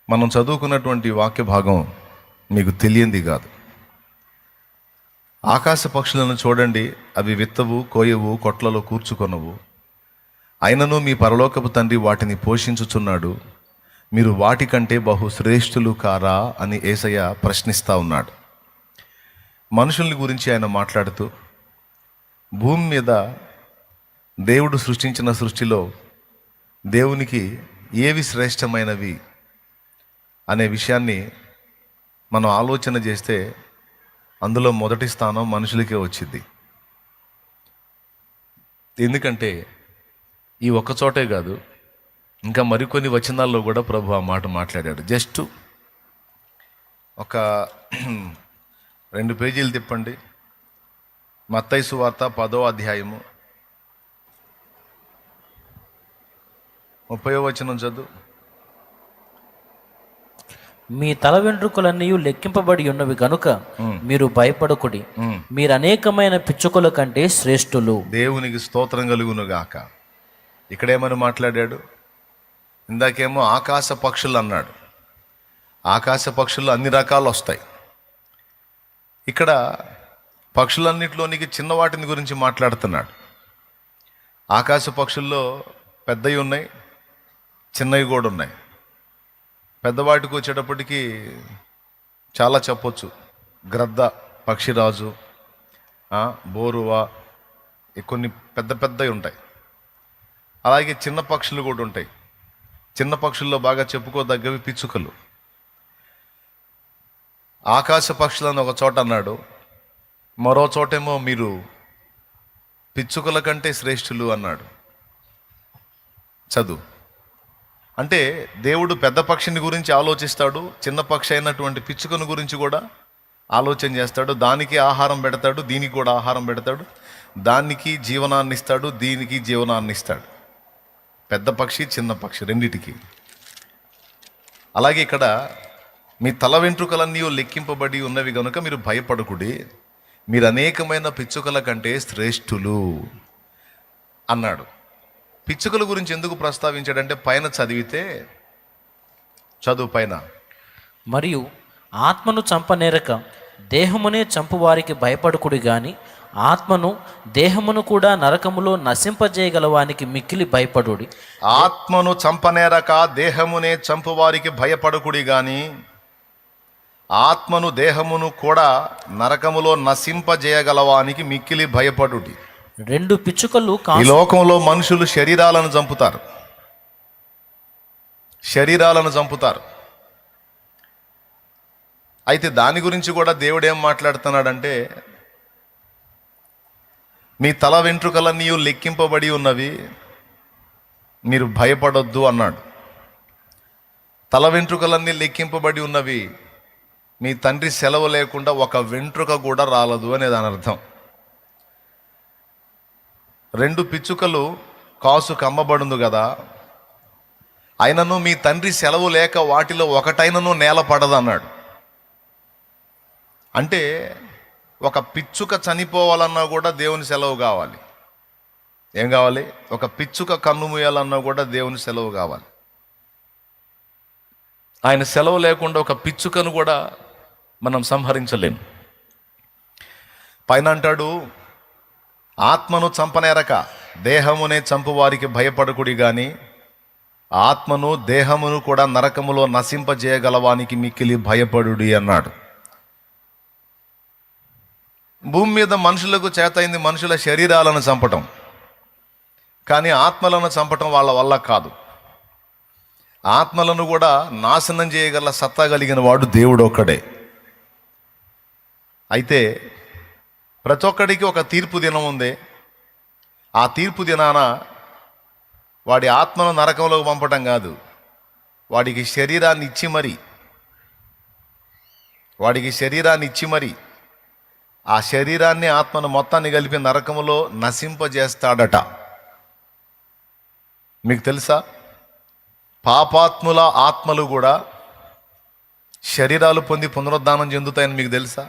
మనం చదువుకున్నటువంటి వాక్య భాగం మీకు తెలియంది కాదు. ఆకాశ పక్షులను చూడండి, అవి విత్తవు, కోయవు, కొట్లలో కూర్చుకొనవు, అయినను మీ పరలోకపు తండ్రి వాటిని పోషించుచున్నాడు. మీరు వాటికంటే బహు శ్రేష్ఠులు కారా అని యేసయ్య ప్రశ్నిస్తూ ఉన్నాడు. మనుషుల్ని గురించి ఆయన మాట్లాడుతూ, భూమి మీద దేవుడు సృష్టించిన సృష్టిలో దేవునికి ఏవి శ్రేష్టమైనవి అనే విషయాన్ని మనం ఆలోచన చేస్తే అందులో మొదటి స్థానం మనుషులకే వచ్చింది. ఎందుకంటే ఈ ఒక్క చోటే కాదు, ఇంకా మరికొన్ని వచనాల్లో కూడా ప్రభు ఆ మాట మాట్లాడాడు. జస్ట్ ఒక 2 పేజీలు తిప్పండి. మత్తయి సువార్త 10వ అధ్యాయము 30వ వచనం చదువు. మీ తల వెంట్రుకలన్నీ లెక్కింపబడి ఉన్నవి గనుక మీరు భయపడకుడి. మీరు అనేకమైన పిచ్చుకల కంటే శ్రేష్ఠులు. దేవునికి స్తోత్రం కలుగును గాక. ఇక్కడేమని మాట్లాడాడు? ఇందాకేమో ఆకాశ పక్షులు అన్నాడు. ఆకాశ పక్షులు అన్ని రకాలు వస్తాయి. ఇక్కడ పక్షులన్నిటిలోనికి చిన్న వాటిని గురించి మాట్లాడుతున్నాడు. ఆకాశ పక్షుల్లో పెద్దవి ఉన్నాయి, చిన్నవి కూడా ఉన్నాయి. పెద్దవాటికి వచ్చేటప్పటికి చాలా చెప్పొచ్చు. గ్రద్ద, పక్షిరాజు, బోరువా, కొన్ని పెద్ద పెద్దవి ఉంటాయి. అలాగే చిన్న పక్షులు కూడా ఉంటాయి. చిన్న పక్షుల్లో బాగా చెప్పుకోదగ్గవి పిచ్చుకలు. ఆకాశ పక్షులను ఒక చోట అన్నాడు, మరో చోటేమో మీరు పిచ్చుకల కంటే శ్రేష్ఠులు అన్నాడు. చదువు. అంటే దేవుడు పెద్ద పక్షిని గురించి ఆలోచిస్తాడు, చిన్న పక్షి అయినటువంటి పిచ్చుకను గురించి కూడా ఆలోచన చేస్తాడు. దానికి ఆహారం పెడతాడు, దీనికి కూడా ఆహారం పెడతాడు. దానికి జీవనాన్ని ఇస్తాడు, దీనికి జీవనాన్ని ఇస్తాడు. పెద్ద పక్షి, చిన్న పక్షి రెండిటికి. అలాగే ఇక్కడ మీ తల వెంట్రుకలన్నీ లెక్కింపబడి ఉన్నవి కనుక మీరు భయపడకుడి, మీరు అనేకమైన పిచ్చుకల కంటే శ్రేష్ఠులు అన్నాడు. పిచ్చుకల గురించి ఎందుకు ప్రస్తావించాడంటే పైన చదివితే, చదువు పైన, మరియు ఆత్మను చంపనేరక దేహమునే చంపువారికి భయపడకుడి గాని ఆత్మను దేహమును కూడా నరకములో నశింపజేయగలవానికి మిక్కిలి భయపడుడి. ఆత్మను చంపనేరక దేహమునే చంపువారికి భయపడకుడి గాని ఆత్మను దేహమును కూడా నరకములో నశింపజేయగలవానికి మిక్కిలి భయపడుడి. 2 పిచ్చుకలు ఈ లోకంలో మనుషులు శరీరాలను చంపుతారు. అయితే దాని గురించి కూడా దేవుడు ఏం మాట్లాడుతున్నాడంటే, మీ తల వెంట్రుకలన్నీ లెక్కింపబడి ఉన్నవి, మీరు భయపడొద్దు అన్నాడు. తల వెంట్రుకలన్నీ లెక్కింపబడి ఉన్నవి, మీ తండ్రి సెలవు లేకుండా ఒక వెంట్రుక కూడా రాలదు అనే దాని అర్థం. 2 పిచ్చుకలు కాసు కమ్మబడును కదా, అయినను మీ తండ్రి సెలవు లేక వాటిలో ఒకటైనను నేల పడదన్నాడు. అంటే ఒక పిచ్చుక చనిపోవాలన్నా కూడా దేవుని సెలవు కావాలి. ఏం కావాలి? ఒక పిచ్చుక కన్ను మూయాలన్నా కూడా దేవుని సెలవు కావాలి. ఆయన సెలవు లేకుండా ఒక పిచ్చుకను కూడా మనం సంహరించలేము. పైన అంటాడు, ఆత్మను చంపనేరక దేహమునే చంపువారికి భయపడకుడి గాని ఆత్మను దేహమును కూడా నరకములో నశింపజేయగలవానికి మిక్కిలి భయపడుడి అన్నాడు. భూమి మీద మనుషులకు చేతైంది మనుషుల శరీరాలను చంపటం, కానీ ఆత్మలను చంపటం వాళ్ళ వల్ల కాదు. ఆత్మలను కూడా నాశనం చేయగల సత్తా కలిగిన వాడు దేవుడు ఒక్కడే. అయితే ప్రతి ఒక్కడికి ఒక తీర్పు దినం ఉంది. ఆ తీర్పు దినాన వాడి ఆత్మను నరకంలోకి పంపటం కాదు, వాడికి శరీరాన్ని ఇచ్చి మరి ఆ శరీరాన్ని ఆత్మను మొత్తాన్ని కలిపి నరకములో నశింపజేస్తాడట. మీకు తెలుసా? పాపాత్ముల ఆత్మలు కూడా శరీరాలు పొంది పునరుద్ధానం చెందుతాయని మీకు తెలుసా?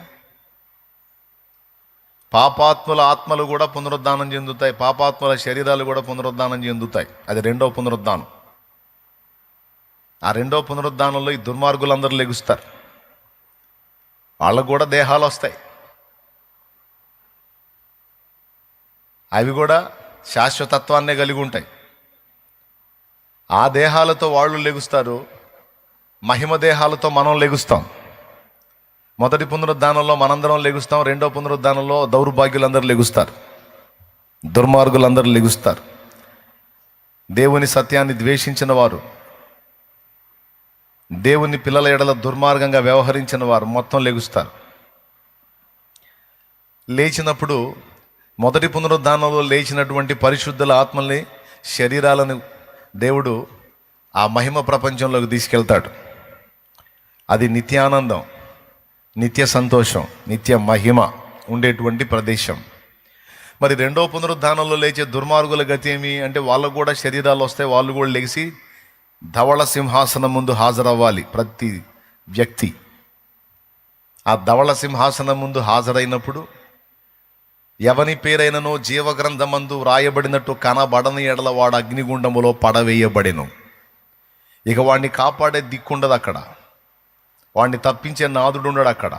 పాపాత్ముల ఆత్మలు కూడా పునరుద్ధానం చెందుతాయి, పాపాత్ముల శరీరాలు కూడా పునరుద్ధానం చెందుతాయి. అది 2వ పునరుద్ధానం. ఆ రెండో పునరుద్ధానంలో ఈ దుర్మార్గులందరూ లెగుస్తారు. వాళ్ళకు కూడా దేహాలు వస్తాయి. అవి కూడా శాశ్వతత్వాన్నే కలిగి ఉంటాయి. ఆ దేహాలతో వాళ్ళు లెగుస్తారు, మహిమ దేహాలతో మనం లెగుస్తాం. మొదటి పునరుద్ధానంలో మనందరం లెగుస్తాం, రెండో పునరుద్ధానంలో దౌర్భాగ్యులందరూ లెగుస్తారు, దుర్మార్గులందరూ లెగుస్తారు. దేవుని సత్యాన్ని ద్వేషించిన వారు, దేవుని పిల్లల ఎడల దుర్మార్గంగా వ్యవహరించిన వారు మొత్తం లెగుస్తారు. లేచినప్పుడు మొదటి పునరుద్ధానంలో లేచినటువంటి పరిశుద్ధుల ఆత్మల్ని, శరీరాలను దేవుడు ఆ మహిమ ప్రపంచంలోకి తీసుకెళ్తాడు. అది నిత్యానందం, నిత్య సంతోషం, నిత్య మహిమ ఉండేటువంటి ప్రదేశం. మరి రెండో పునరుద్ధానంలో లేచే దుర్మార్గుల గతి ఏమి అంటే, వాళ్ళకు కూడా శరీరాలు వస్తాయి, వాళ్ళు కూడా లెగిసి ధవళ సింహాసనం ముందు హాజరవ్వాలి. ప్రతి వ్యక్తి ఆ ధవళ సింహాసనం ముందు హాజరైనప్పుడు ఎవని పేరైనను జీవగ్రంథమందు వ్రాయబడినట్టు కనబడని ఎడల వాడు అగ్నిగుండములో పడవేయబడెను. ఇక వాడిని కాపాడే దిక్కుండదు అక్కడ, వాడిని తప్పించే నాదుడు ఉండడు అక్కడ.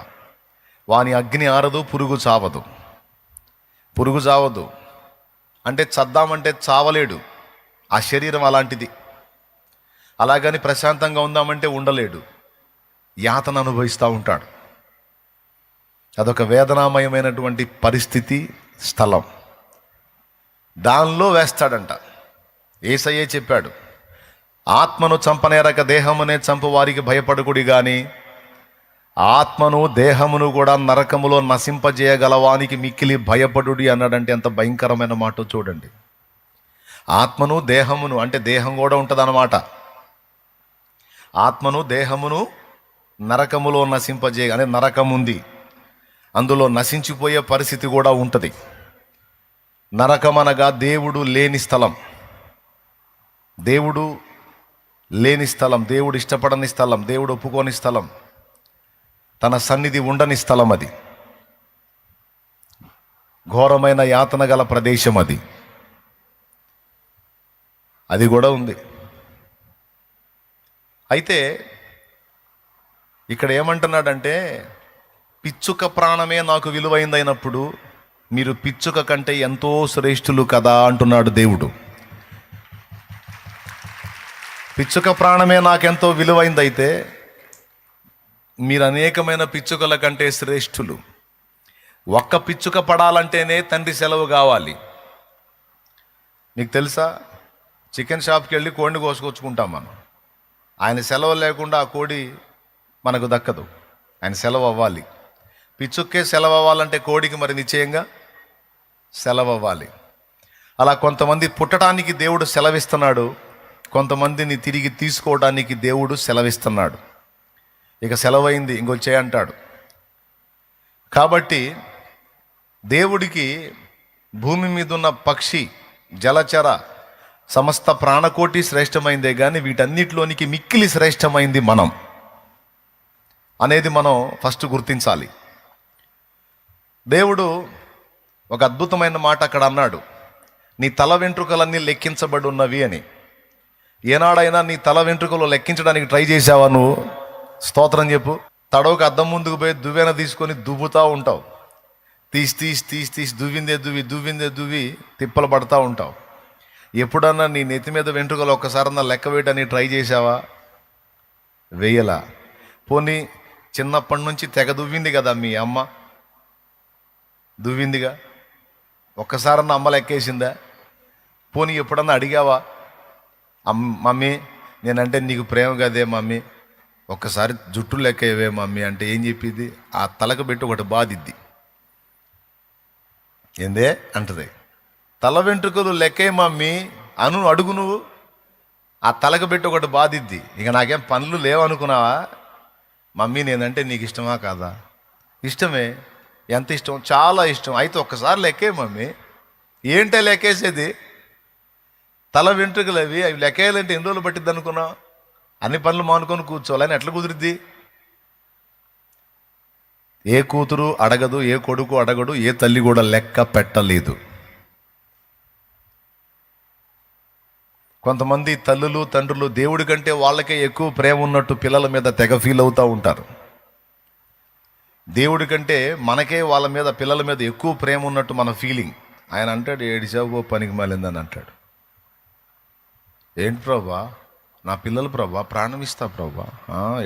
వాని అగ్ని ఆరదు, పురుగు చావదు. పురుగు చావదు అంటే చద్దామంటే చావలేడు, ఆ శరీరం అలాంటిది. అలాగని ప్రశాంతంగా ఉందామంటే ఉండలేడు, యాతన అనుభవిస్తూ ఉంటాడు. అదొక వేదనామయమైనటువంటి పరిస్థితి, స్థలం. దానిలో వేస్తాడంట. యేసయ్యే చెప్పాడు, ఆత్మను చంపనేరక దేహమునే చంపు వారికి భయపడుకుడి గాని ఆత్మను దేహమును కూడా నరకములో నశింపజేయగలవానికి మిక్కిలి భయపడుడి అన్నాడంటే ఎంత భయంకరమైన మాట చూడండి. ఆత్మను దేహమును అంటే దేహం కూడా ఉంటుంది అన్నమాట. ఆత్మను దేహమును నరకములో అంటే నరకం ఉంది, అందులో నశించిపోయే పరిస్థితి కూడా ఉంటుంది. నరకమనగా దేవుడు లేని స్థలం, దేవుడు లేని స్థలం, దేవుడు ఇష్టపడని స్థలం, దేవుడు ఒప్పుకోని స్థలం, తన సన్నిధి ఉండని స్థలం. అది ఘోరమైన యాతన గల ప్రదేశం. అది కూడా ఉంది. అయితే ఇక్కడ ఏమంటున్నాడంటే, పిచ్చుక ప్రాణమే నాకు విలువైందైనప్పుడు మీరు పిచ్చుక కంటే ఎంతో శ్రేష్ఠులు కదా అంటున్నాడు దేవుడు. పిచ్చుక ప్రాణమే నాకెంతో విలువైందైతే మీరు అనేకమైన పిచ్చుకల కంటే శ్రేష్ఠులు. ఒక్క పిచ్చుక పడాలంటేనే తండ్రి సెలవు కావాలి. నీకు తెలుసా, చికెన్ షాప్కి వెళ్ళి కోడిని కోసుకొచ్చుకుంటాం మనం. ఆయన సెలవు లేకుండా ఆ కోడి మనకు దక్కదు, ఆయన సెలవు అవ్వాలి. పిచ్చుక్కే సెలవు అవ్వాలంటే కోడికి మరి నిశ్చయంగా సెలవు అవ్వాలి. అలా కొంతమంది పుట్టడానికి దేవుడు సెలవిస్తున్నాడు, కొంతమందిని తిరిగి తీసుకోవడానికి దేవుడు సెలవిస్తున్నాడు. ఇక సెలవైంది ఇంకొచ్చే అంటాడు. కాబట్టి దేవుడికి భూమి మీద ఉన్న పక్షి, జలచర, సమస్త ప్రాణకోటి శ్రేష్టమైందే కానీ వీటన్నిటిలోనికి మిక్కిలి శ్రేష్టమైంది మనం అనేది మనం ఫస్ట్ గుర్తించాలి. దేవుడు ఒక అద్భుతమైన మాట అక్కడ అన్నాడు, నీ తల వెంట్రుకలన్నీ లెక్కించబడి ఉన్నవి అని. ఏనాడైనా నీ తల వెంట్రుకలు లెక్కించడానికి ట్రై చేసావా నువ్వు? స్తోత్రం చెప్పు. తడవకు అద్దం ముందుకు పోయి దువ్వెన తీసుకొని దువ్వుతూ ఉంటావు. తీసి దువ్విందే దువ్వి తిప్పలు పడతా ఉంటావు. ఎప్పుడన్నా నీ నెత్తి మీద వెంట్రుకలు ఒక్కసారన్నా లెక్క వేయడానికి ట్రై చేసావా? వేయలా. పోనీ చిన్నప్పటి నుంచి తెగ దువ్వింది కదా మీ అమ్మ, దువ్విందిగా, ఒక్కసారన్నా అమ్మ లెక్కేసిందా? పోనీ ఎప్పుడన్నా అడిగావా, మమ్మీ నేనంటే నీకు ప్రేమ కదే మమ్మీ, ఒక్కసారి జుట్టు లెక్కవే మమ్మీ అంటే ఏం చెప్పిద్ది? ఆ తలకు పెట్టి ఒకటి బాధిద్ది. ఏందే అంటది, తల వెంట్రుకలు లెక్కే మమ్మీ అడుగు నువ్వు. ఆ తలకు పెట్టి ఒకటి బాధిద్ది. ఇక నాకేం పనులు లేవనుకున్నావా? మమ్మీ నేనంటే నీకు ఇష్టమా కాదా? ఇష్టమే. ఎంత ఇష్టం? చాలా ఇష్టం. అయితే ఒక్కసారి లెక్కే మమ్మీ. ఏంటే లెక్కేసేది? తల వెంట్రుకలు అవి లెక్కేయాలంటే ఎన్ని రోజులు పట్టిద్ది అనుకున్నావు? అన్ని పనులు మానుకొని కూర్చోవాలని ఎట్లా కుదిరిద్ది? ఏ కూతురు అడగదు, ఏ కొడుకు అడగడు, ఏ తల్లి కూడా లెక్క పెట్టలేదు. కొంతమంది తల్లులు తండ్రులు దేవుడి కంటే వాళ్ళకే ఎక్కువ ప్రేమ ఉన్నట్టు పిల్లల మీద తెగ ఫీల్ అవుతూ ఉంటారు. దేవుడి కంటే మనకే వాళ్ళ మీద పిల్లల మీద ఎక్కువ ప్రేమ ఉన్నట్టు మన ఫీలింగ్. ఆయన అంటాడు, ఏడిచావు పనికి మాలిందని అంటాడు. ఏంటి ప్రభా, నా పిల్లలు ప్రభా, ప్రాణం ఇస్తా ప్రభా.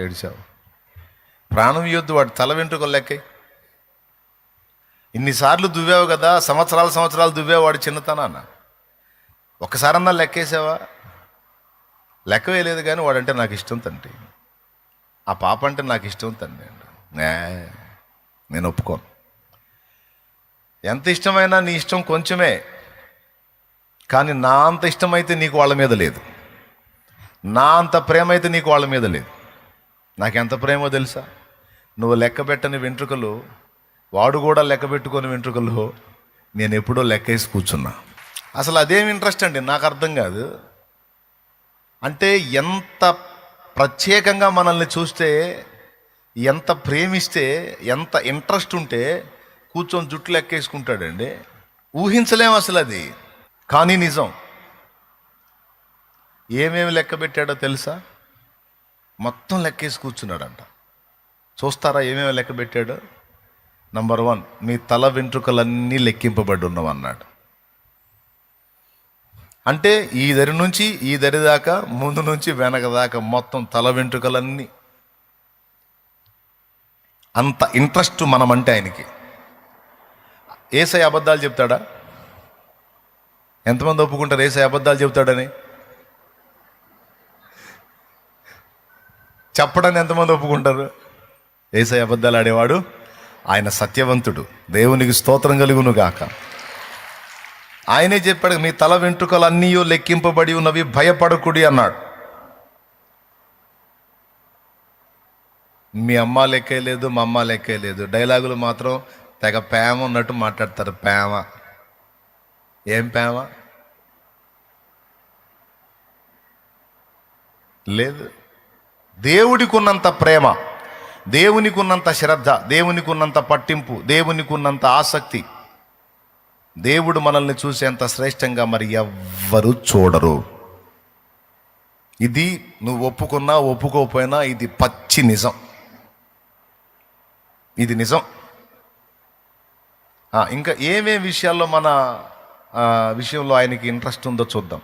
ఏడిచావు, ప్రాణం ఇవ్వద్దు, వాడు తల వెంట్రుకలు లెక్క. ఇన్నిసార్లు దువ్వావు కదా, సంవత్సరాలు దువ్వావు వాడు చిన్నతనాన్న. ఒక్కసారన్నా లెక్కేసావా? లెక్క వేయలేదు. కానీ వాడంటే నాకు ఇష్టం తండ్రి, ఆ పాప అంటే నాకు ఇష్టం తండ్రి. నేను ఒప్పుకోను. ఎంత ఇష్టమైనా నీ ఇష్టం కొంచెమే, కానీ నా అంత ఇష్టమైతే నీకు వాళ్ళ మీద లేదు, నా అంత ప్రేమ అయితే నీకు వాళ్ళ మీద లేదు. నాకెంత ప్రేమో తెలుసా? నువ్వు లెక్క పెట్టని వెంట్రుకలు వాడు కూడా లెక్క పెట్టుకొని వెంట్రుకలు నేను ఎప్పుడో లెక్కేసి కూర్చున్నా. అసలు అదేం ఇంట్రెస్ట్ అండి, నాకు అర్థం కాదు. అంటే ఎంత ప్రత్యేకంగా మనల్ని చూస్తే, ఎంత ప్రేమిస్తే, ఎంత ఇంట్రెస్ట్ ఉంటే కూర్చొని జుట్టు లెక్కేసుకుంటాడండి. ఊహించలేం అసలు అది, కానీ నిజం. ఏమేమి లెక్క పెట్టాడో తెలుసా? మొత్తం లెక్కేసి కూర్చున్నాడంట. చూస్తారా ఏమేమి లెక్క పెట్టాడో? నంబర్ 1, మీ తల వెంట్రుకలన్నీ లెక్కింపబడి ఉన్నవన్నాడు. అంటే ఈ దరి నుంచి ఈ దరి దాకా, ముందు నుంచి వెనక దాకా మొత్తం తల వెంట్రుకలన్నీ. అంత ఇంట్రెస్ట్ మనమంటే ఆయనకి. యేసయ్య అబద్ధాలు చెప్తాడా? ఎంతమంది ఒప్పుకుంటారు యేసయ్య అబద్ధాలు చెప్తాడని? చెప్పడని ఎంతమంది ఒప్పుకుంటారు? యేసయ్య అబద్ధాలు ఆడేవాడు, ఆయన సత్యవంతుడు. దేవునికి స్తోత్రం కలుగును గాక. ఆయనే చెప్పాడు, మీ తల వెంట్రుకలు అన్నీ లెక్కింపబడి ఉన్నవి, భయపడకుడి అన్నాడు. మీ అమ్మ లెక్కే లేదు, మా అమ్మ లెక్కే లేదు. డైలాగులు మాత్రం తెగ ప్రేమ ఉన్నట్టు మాట్లాడతారు. ప్రేమ ఏం ప్రేమ లేదు. దేవుడికి ఉన్నంత ప్రేమ, దేవునికి ఉన్నంత శ్రద్ధ, దేవునికి ఉన్నంత పట్టింపు, దేవునికి ఉన్నంత ఆసక్తి, దేవుడు మనల్ని చూసేంత శ్రేష్టంగా మరి ఎవ్వరూ చూడరు. ఇది నువ్వు ఒప్పుకున్నా ఒప్పుకోకపోయినా ఇది పచ్చి నిజం. ఇది నిజం. ఇంకా ఏమేం విషయాల్లో మన విషయంలో ఆయనకి ఇంట్రెస్ట్ ఉందో చూద్దాం.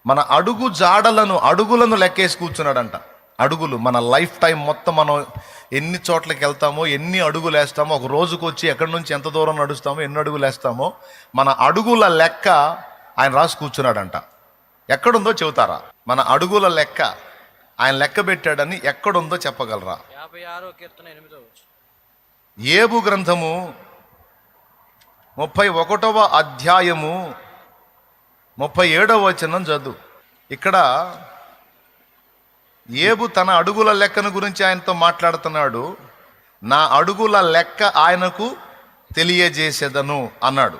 మన అడుగులను లెక్కేసి కూర్చున్నాడంట. అడుగులు, మన లైఫ్ టైం మొత్తం మనం ఎన్ని చోట్లకి వెళ్తామో, ఎన్ని అడుగులు వేస్తామో, ఒక రోజుకు వచ్చి ఎక్కడి నుంచి ఎంత దూరం నడుస్తామో, ఎన్ని అడుగులు వేస్తామో, మన అడుగుల లెక్క ఆయన రాసి కూర్చున్నాడంట. ఎక్కడుందో చెబుతారా? మన అడుగుల లెక్క ఆయన లెక్క పెట్టాడని ఎక్కడుందో చెప్పగలరా? 56వ కీర్తన 8వ వచనం. ఏబు గ్రంథము 31వ అధ్యాయము 37వ వచనం చదువు. ఇక్కడ ఏబు తన అడుగుల లెక్కను గురించి ఆయనతో మాట్లాడుతున్నాడు. నా అడుగుల లెక్క ఆయనకు తెలియజేసేదను అన్నాడు.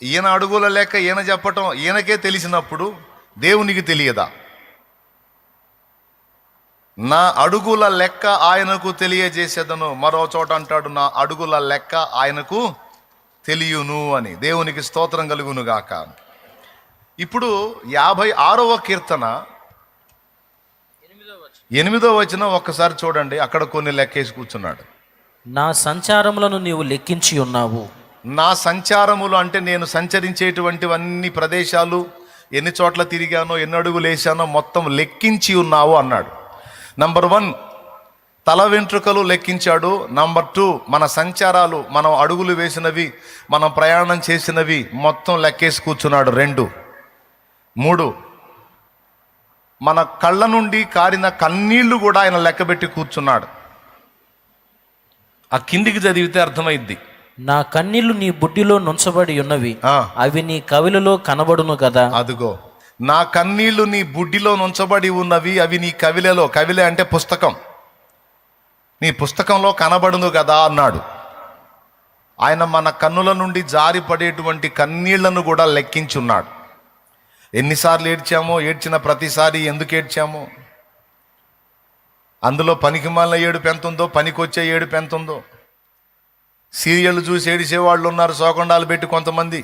ఈయన అడుగుల లెక్క ఈయన చెప్పటం ఈయనకే తెలిసినప్పుడు దేవునికి తెలియదా? నా అడుగుల లెక్క ఆయనకు తెలియజేసేదను. మరో చోట అంటాడు, నా అడుగుల లెక్క ఆయనకు తెలియను అని. దేవునికి స్తోత్రం కలుగును గాక. ఇప్పుడు 56వ కీర్తన 8వ వచనం ఒక్కసారి చూడండి. అక్కడ కొన్ని లెక్కేసి కూర్చున్నాడు. నా సంచారములను నీవు లెక్కించి ఉన్నావు. నా సంచారములు అంటే నేను సంచరించేటువంటివన్నీ ప్రదేశాలు, ఎన్ని చోట్ల తిరిగానో, ఎన్ని అడుగులు వేసానో మొత్తం లెక్కించి ఉన్నావు అన్నాడు. నంబర్ 1 తల వెంట్రుకలు లెక్కించాడు. నంబర్ 2 మన సంచారాలు, మనం అడుగులు వేసినవి, మనం ప్రయాణం చేసినవి మొత్తం లెక్కేసి కూర్చున్నాడు. 2, 3 మన కళ్ళ నుండి కారిన కన్నీళ్లు కూడా ఆయన లెక్కబెట్టి కూర్చున్నాడు. ఆ కిందికి చదివితే అర్థమైద్ది. నా కన్నీళ్లు నీ బుడ్డిలో నుంచబడి ఉన్నవి, అవి నీ కవిలలో కనబడును కదా. అదిగో, నా కన్నీళ్లు నీ బుడ్డిలో నుంచబడి ఉన్నవి, అవి నీ కవిలలో, కవిలే అంటే పుస్తకం, నీ పుస్తకంలో కనబడును కదా అన్నాడు. ఆయన మన కన్నుల నుండి జారిపడేటువంటి కన్నీళ్లను కూడా లెక్కించున్నాడు. ఎన్నిసార్లు ఏడ్చామో, ఏడ్చిన ప్రతిసారి ఎందుకు ఏడ్చామో, అందులో పనికిమాలిన ఏడుపు ఎంత ఉందో, పనికొచ్చే ఏడుపు ఎంత ఉందో. సీరియల్ చూసి ఏడిచేవాళ్ళు ఉన్నారు, శోకండాలు పెట్టి కొంతమంది.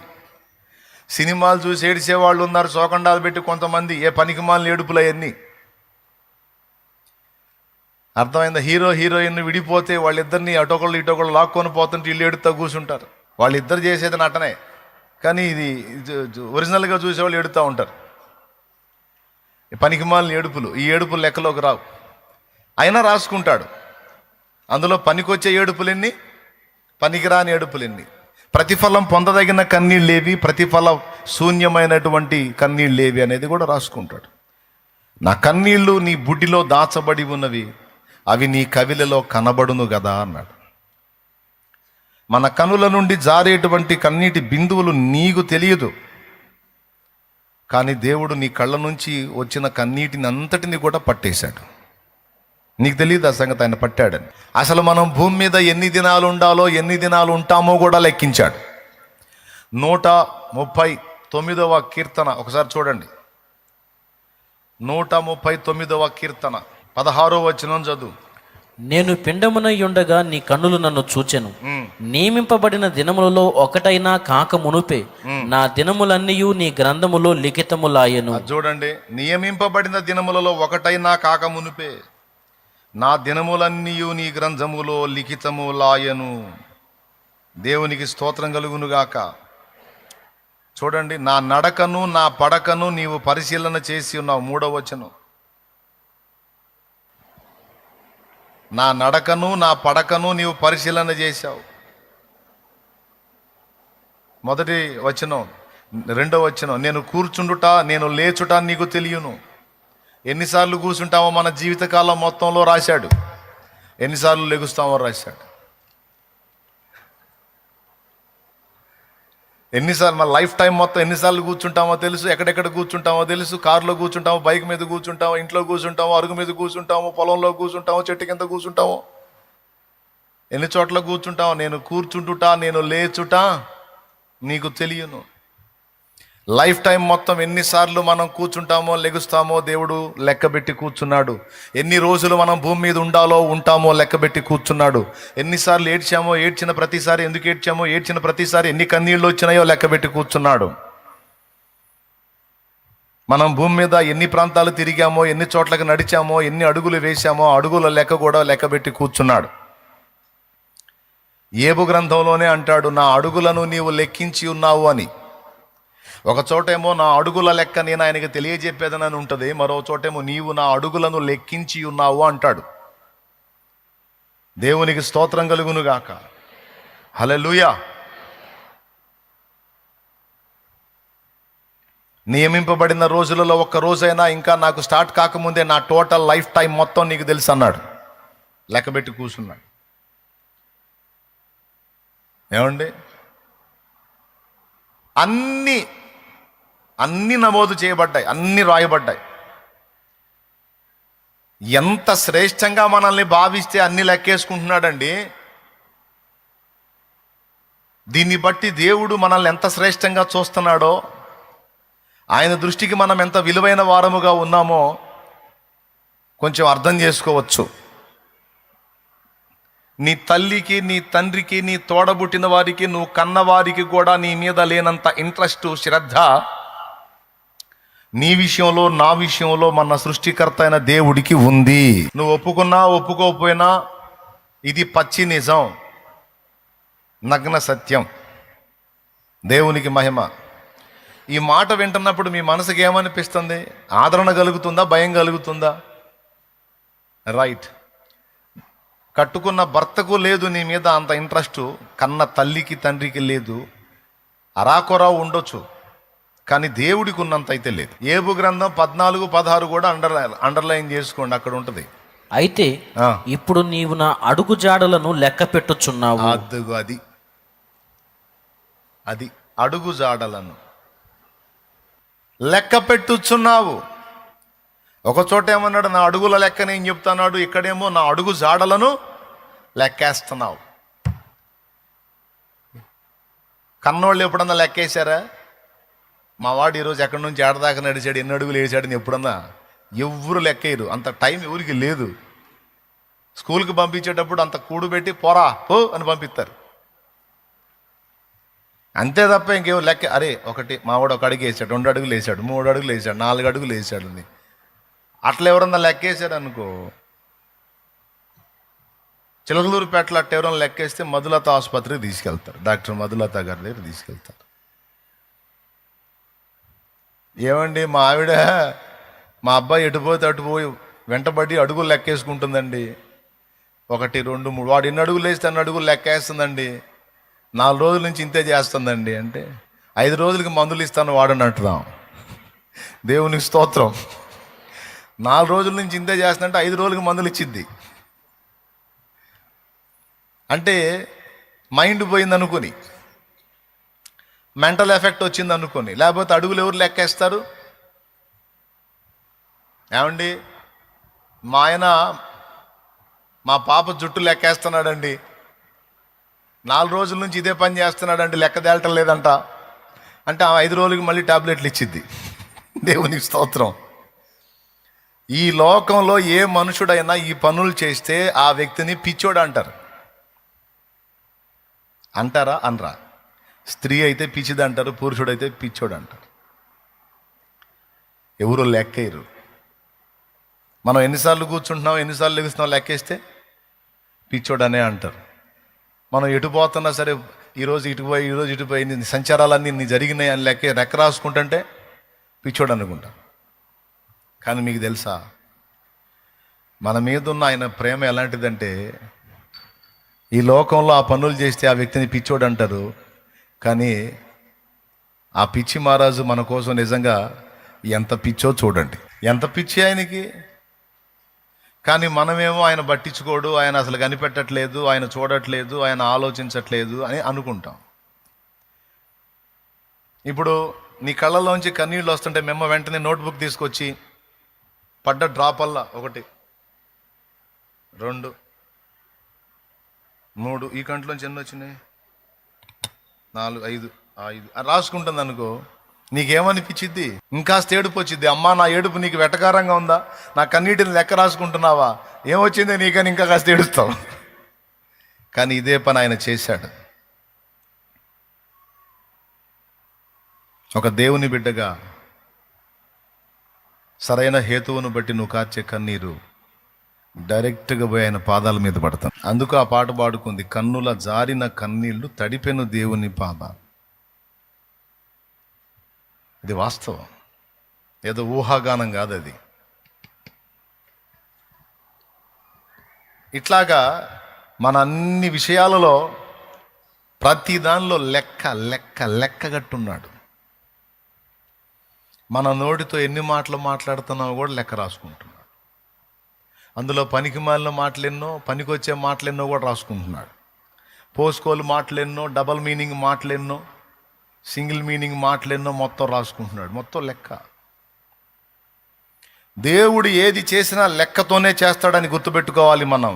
సినిమాలు చూసి ఏడిసే వాళ్ళు ఉన్నారు, శోకండాలు పెట్టి కొంతమంది, ఏ పనికిమాలిన ఏడుపులు అవన్నీ. అర్థమైందా? హీరో హీరోయిన్ విడిపోతే వాళ్ళిద్దరిని అటొకళ్ళు ఇటొకళ్ళు లాక్కొని పోతుంటే ఇల్లు ఏడుతూ కూర్చుంటారు. వాళ్ళిద్దరు చేసేది నటనే, కానీ ఇది ఒరిజినల్గా చూసేవాళ్ళు ఏడుతూ ఉంటారు. పనికిమాలిన ఏడుపులు, ఈ ఏడుపులు లెక్కలోకి రావు. అయినా రాసుకుంటాడు. అందులో పనికొచ్చే ఏడుపులెన్ని, పనికిరాని ఏడుపులెన్ని. ప్రతిఫలం పొందదగిన కన్నీళ్ళేవి, ప్రతిఫల శూన్యమైనటువంటి కన్నీళ్ళేవి అనేది కూడా రాసుకుంటాడు. నా కన్నీళ్లు నీ బుడ్డిలో దాచబడి ఉన్నవి, అవి నీ కవిలలో కనబడును కదా అన్నాడు. మన కనుల నుండి జారేటువంటి కన్నీటి బిందువులు నీకు తెలియదు, కానీ దేవుడు నీ కళ్ళ నుంచి వచ్చిన కన్నీటిని అంతటిని కూడా పట్టేశాడు. నీకు తెలియదు ఆ సంగతి, ఆయన పట్టాడని. అసలు మనం భూమి మీద ఎన్ని దినాలు ఉండాలో, ఎన్ని దినాలు ఉంటామో కూడా లెక్కించాడు. 139వ కీర్తన ఒకసారి చూడండి. 139వ కీర్తన 16వ వచనం చదువు. నేను పిండమునై ఉండగా నీ కన్నులు నన్ను చూచెను. నియమింపబడిన దినములలో ఒకటైనా కాక మునుపే నా దినములన్నీయు నీ గ్రంథములో లిఖితములాయెను. చూడండి, నియమింపబడిన దినములలో ఒకటైనా కాక మునుపే నా దినములన్నీయు నీ గ్రంథములో లిఖితములాయెను. దేవునికి స్తోత్రం కలుగునుగాక. చూడండి, నా నడకను నా పడకను నీవు పరిశీలన చేసి ఉన్నావు. 3వ వచనం. నా నడకను నా పడకను నీవు పరిశీలన చేశావు. మొదటి వచనం. 2వ వచనం, నేను కూర్చుండుట నేను లేచుట నీకు తెలియను. ఎన్నిసార్లు కూర్చుంటామో మన జీవితకాలం మొత్తంలో రాశాడు, ఎన్నిసార్లు లెగుస్తామో రాశాడు. ఎన్నిసార్లు మన లైఫ్ టైం మొత్తం ఎన్నిసార్లు కూర్చుంటామో తెలుసు, ఎక్కడెక్కడ కూర్చుంటామో తెలుసు. కారులో కూర్చుంటామో, బైక్ మీద కూర్చుంటామో, ఇంట్లో కూర్చుంటామో, అరుగు మీద కూర్చుంటామో, పొలంలో కూర్చుంటామో, చెట్టు కింద కూర్చుంటామో, ఎన్ని చోట్ల కూర్చుంటామో. నేను కూర్చుంటుట నేను లేచుట నీకు తెలియను. లైఫ్ టైం మొత్తం ఎన్నిసార్లు మనం కూర్చుంటామో లెగుస్తామో దేవుడు లెక్కబెట్టి కూర్చున్నాడు. ఎన్ని రోజులు మనం భూమి మీద ఉండాలో ఉంటామో లెక్కబెట్టి కూర్చున్నాడు. ఎన్నిసార్లు ఏడ్చామో, ఏడ్చిన ప్రతిసారి ఎందుకు ఏడ్చామో, ఏడ్చిన ప్రతిసారి ఎన్ని కన్నీళ్ళు వచ్చినాయో లెక్కబెట్టి కూర్చున్నాడు. మనం భూమి మీద ఎన్ని ప్రాంతాలు తిరిగామో, ఎన్ని చోట్లకు నడిచామో, ఎన్ని అడుగులు వేశామో, అడుగుల లెక్క కూడా లెక్కబెట్టి కూర్చున్నాడు. ఏబు గ్రంథంలోనే అంటాడు, నా అడుగులను నీవు లెక్కించి ఉన్నావు అని. ఒక చోటేమో నా అడుగుల లెక్క నేను ఆయనకి తెలియజెప్పేదనని ఉంటుంది, మరో చోటేమో నీవు నా అడుగులను లెక్కించి ఉన్నావు అంటాడు. దేవునికి స్తోత్రం కలుగునుగాక. హల్లెలూయా. నియమింపబడిన రోజులలో ఒక్క రోజైనా ఇంకా నాకు స్టార్ట్ కాకముందే నా టోటల్ లైఫ్ టైం మొత్తం నీకు తెలుసు అన్నాడు. లెక్కబెట్టి కూర్చున్నాడు. ఏమండి, అన్నీ నమోదు చేయబడ్డాయి, అన్నీ రాయబడ్డాయి. ఎంత శ్రేష్టంగా మనల్ని భావిస్తే అన్ని లెక్కేసుకుంటున్నాడండి. దీన్ని బట్టి దేవుడు మనల్ని ఎంత శ్రేష్టంగా చూస్తున్నాడో, ఆయన దృష్టికి మనం ఎంత విలువైన వారముగా ఉన్నామో కొంచెం అర్థం చేసుకోవచ్చు. నీ తల్లికి, నీ తండ్రికి, నీ తోడబుట్టిన వారికి, నువ్వు కన్నవారికి కూడా నీ మీద లేనంత ఇంట్రెస్ట్, శ్రద్ధ నీ విషయంలో, నా విషయంలో మన సృష్టికర్త అయిన దేవుడికి ఉంది. నువ్వు ఒప్పుకున్నా ఒప్పుకోకపోయినా ఇది పచ్చి నిజం, నగ్న సత్యం. దేవునికి మహిమ. ఈ మాట వింటున్నప్పుడు మీ మనసుకి ఏమనిపిస్తుంది? ఆదరణ కలుగుతుందా, భయం కలుగుతుందా? రైట్. కట్టుకున్న భర్తకు లేదు నీ మీద అంత ఇంట్రెస్ట్, కన్న తల్లికి తండ్రికి లేదు. అరాకొరా ఉండొచ్చు, కానీ దేవుడికి ఉన్నంత అయితే లేదు. ఏబు గ్రంథం 14, 16 కూడా అండర్లైన్ చేసుకోండి, అక్కడ ఉంటుంది. అయితే ఇప్పుడు నీవు నా అడుగు జాడలను లెక్క పెట్టుచున్నావు. అది అడుగు జాడలను లెక్క పెట్టుచున్నావు. ఒక చోట ఏమన్నాడు, నా అడుగుల లెక్క నేను చెప్తున్నాడు. ఇక్కడేమో నా అడుగు జాడలను లెక్కేస్తున్నావు. కన్నోళ్ళు ఎప్పుడన్నా లెక్కేశారా? మా వాడు ఈరోజు ఎక్కడి నుంచి ఏడదాకా నడిచాడు, ఎన్ని అడుగులు వేసాడని ఎప్పుడన్నా ఎవరు లెక్కేయరు. అంత టైం ఎవరికి లేదు. స్కూల్కి పంపించేటప్పుడు అంత కూడుబెట్టి పోరా పో అని పంపిస్తారు. అంతే తప్ప ఇంకేమో లెక్క. అరే ఒకటి మావాడు ఒక అడుగు వేసాడు, 2 అడుగులు వేసాడు, 3 అడుగులు వేసాడు, 4 అడుగులు వేసాడు అని అట్లా ఎవరన్నా లెక్కేసాడు అనుకో, చిలకలూరుపేటలో అట్ట ఎవరైనా లెక్కేస్తే మధులత ఆసుపత్రికి తీసుకెళ్తారు, డాక్టర్ మధులత గారి దగ్గర తీసుకెళ్తారు. ఏమండి మా ఆవిడ మా అబ్బాయి ఎటుపోతే అటుపోయి వెంటబడి అడుగులు లెక్కేసుకుంటుందండి, 1 2 3 వాడు 2 అడుగులు వేస్తే 2 అడుగులు లెక్కేస్తుందండి, 4 రోజుల నుంచి ఇంతే చేస్తుందండి అంటే 5 రోజులకి మందులు ఇస్తాను వాడని అంటున్నాం. దేవునికి స్తోత్రం. 4 రోజుల నుంచి ఇంతే చేస్తుందంటే 5 రోజులకి మందులు ఇచ్చిద్ది. అంటే మైండ్ పోయింది అనుకుని, మెంటల్ ఎఫెక్ట్ వచ్చింది అనుకోని, లేకపోతే అడుగులు ఎవరు లెక్కేస్తారు? ఏమండి మా ఆయన మా పాప జుట్టు లెక్కేస్తున్నాడండి, 4 రోజుల నుంచి ఇదే పని చేస్తున్నాడండి, లెక్క తేలటం లేదంట అంటే ఆ 5 రోజులకి మళ్ళీ టాబ్లెట్లు ఇచ్చిద్ది. దేవునికి స్తోత్రం. ఈ లోకంలో ఏ మనుషుడైనా ఈ పనులు చేస్తే ఆ వ్యక్తిని పిచ్చోడు అంటారు. అంటారా? అనరా? స్త్రీ అయితే పిచ్చిది అంటారు, పురుషుడైతే పిచ్చోడు అంటారు. ఎవరు లెక్కేయరు. మనం ఎన్నిసార్లు కూర్చుంటున్నాం, ఎన్నిసార్లు లెగుస్తున్నాం లెక్కేస్తే పిచ్చోడనే అంటారు. మనం ఎటు పోతున్నా సరే, ఈరోజు ఇటుపోయి ఈరోజు ఇటుపోయి నీ సంచారాలన్నీ నీ జరిగినాయి అని లెక్క రాసుకుంటుంటే పిచ్చోడు అనుకుంటా. కానీ మీకు తెలుసా, మన మీద ఉన్న ఆయన ప్రేమ ఎలాంటిదంటే, ఈ లోకంలో ఆ పనులు చేస్తే ఆ వ్యక్తిని పిచ్చోడు అంటారు, కానీ ఆ పిచ్చి మహారాజు మన కోసం నిజంగా ఎంత పిచ్చో చూడండి, ఎంత పిచ్చి ఆయనకి. కానీ మనమేమో ఆయన పట్టించుకోడు, ఆయన అసలు కనిపెట్టట్లేదు, ఆయన చూడట్లేదు, ఆయన ఆలోచించట్లేదు అని అనుకుంటాం. ఇప్పుడు నీ కళ్ళలోంచి కన్నీళ్ళు వస్తుంటే మేము వెంటనే నోట్బుక్ తీసుకొచ్చి పడ్డ డ్రాపల్లా 1 2 3 ఈ కంట్లోంచి ఎన్ని వచ్చినాయి, 4 5 5 రాసుకుంటుంది అనుకో, నీకేమనిపించిద్ది? ఇంకా ఏడుపు వచ్చిద్ది. అమ్మా నా ఏడుపు నీకు వెటకారంగా ఉందా, నా కన్నీటిని లెక్క రాసుకుంటున్నావా, ఏమొచ్చింది నీకని ఇంకా కాస్త ఏడుస్తావు. కానీ ఇదే పని ఆయన చేశాడు. ఒక దేవుని బిడ్డగా సరైన హేతువును బట్టి నువ్వు కార్చే కన్నీరు డైరెక్ట్గా పోయి ఆయన పాదాల మీద పడతాను. అందుకు ఆ పాట పాడుకుంది, కన్నుల జారిన కన్నీళ్లు తడిపెను దేవుని పాదాలు. ఇది వాస్తవం, ఏదో ఊహాగానం కాదు అది. ఇట్లాగా మన అన్ని విషయాలలో ప్రతి దానిలో లెక్కగట్టున్నాడు. మన నోటితో ఎన్ని మాటలు మాట్లాడుతున్నామో కూడా లెక్క రాసుకుంటున్నాడు. అందులో పనికి మాలిన మాటలెన్నో, పనికొచ్చే మాటలెన్నో కూడా రాసుకుంటున్నాడు. పోసుకోలు మాటలెన్నో, డబల్ మీనింగ్ మాటలెన్నో, సింగిల్ మీనింగ్ మాటలెన్నో మొత్తం రాసుకుంటున్నాడు. మొత్తం లెక్క. దేవుడు ఏది చేసినా లెక్కతోనే చేస్తాడని గుర్తుపెట్టుకోవాలి మనం.